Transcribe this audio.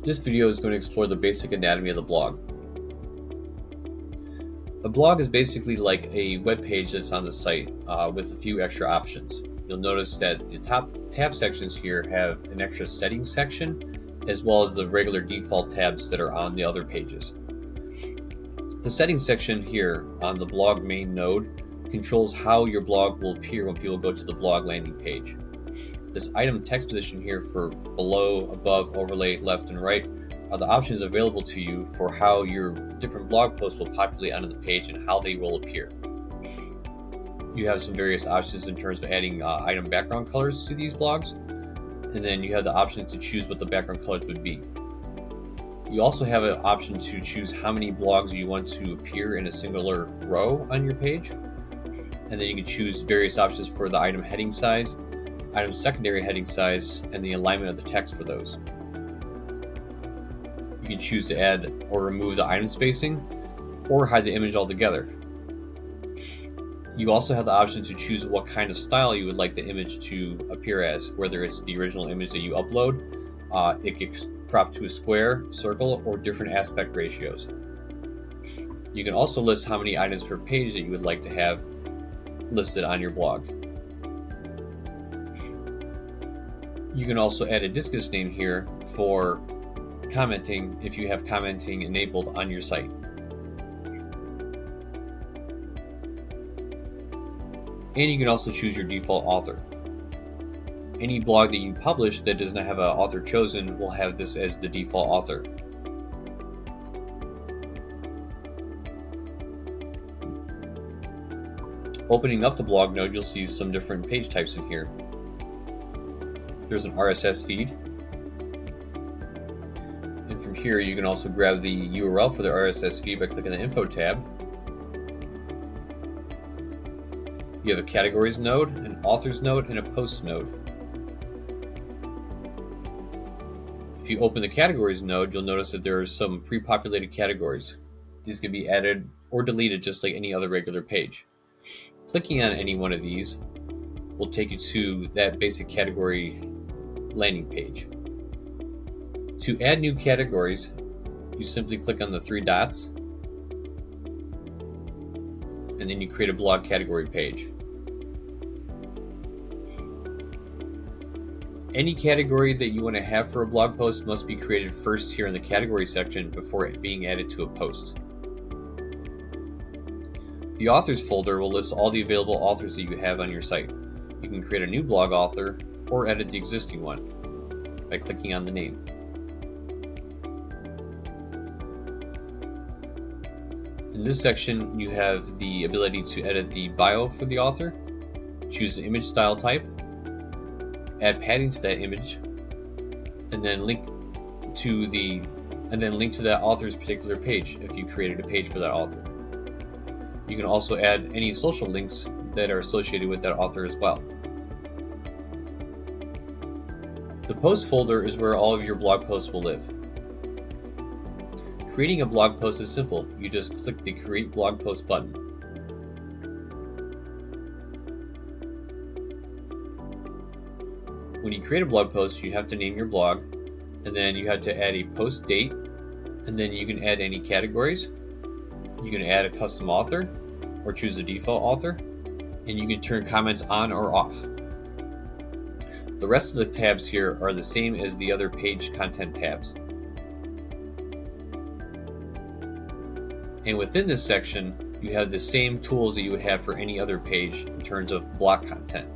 This video is going to explore the basic anatomy of the blog. A blog is basically like a web page that's on the site with a few extra options. You'll notice that the top tab sections here have an extra settings section, as well as the regular default tabs that are on the other pages. The settings section here on the blog main node controls how your blog will appear when people go to the blog landing page. This item text position here for below, above, overlay, left, and right are the options available to you for how your different blog posts will populate onto the page and how they will appear. You have some various options in terms of adding item background colors to these blogs, and then you have the option to choose what the background colors would be. You also have an option to choose how many blogs you want to appear in a singular row on your page, and then you can choose various options for the item heading size, item secondary heading size, and the alignment of the text for those. You can choose to add or remove the item spacing or hide the image altogether. You also have the option to choose what kind of style you would like the image to appear as, whether it's the original image that you upload, it gets cropped to a square, circle, or different aspect ratios. You can also list how many items per page that you would like to have listed on your blog. You can also add a discus name here for commenting if you have commenting enabled on your site. And you can also choose your default author. Any blog that you publish that does not have an author chosen will have this as the default author. Opening up the blog node, you'll see some different page types in here. There's an RSS feed, and from here you can also grab the URL for the RSS feed by clicking the Info tab. You have a Categories node, an Authors node, and a Posts node. If you open the Categories node, you'll notice that there are some pre-populated categories. These can be added or deleted just like any other regular page. Clicking on any one of these will take you to that basic category landing page. To add new categories, you simply click on the three dots, and then you create a blog category page. Any category that you want to have for a blog post must be created first here in the category section before it being added to a post. The authors folder will list all the available authors that you have on your site. You can create a new blog author or edit the existing one by clicking on the name. In this section, you have the ability to edit the bio for the author, choose the image style type, add padding to that image, and then link to that author's particular page if you created a page for that author. You can also add any social links that are associated with that author as well. The post folder is where all of your blog posts will live. Creating a blog post is simple. You just click the Create Blog Post button. When you create a blog post, you have to name your blog, and then you have to add a post date, and then you can add any categories. You can add a custom author or choose a default author, and you can turn comments on or off. The rest of the tabs here are the same as the other page content tabs. And within this section, you have the same tools that you would have for any other page in terms of block content.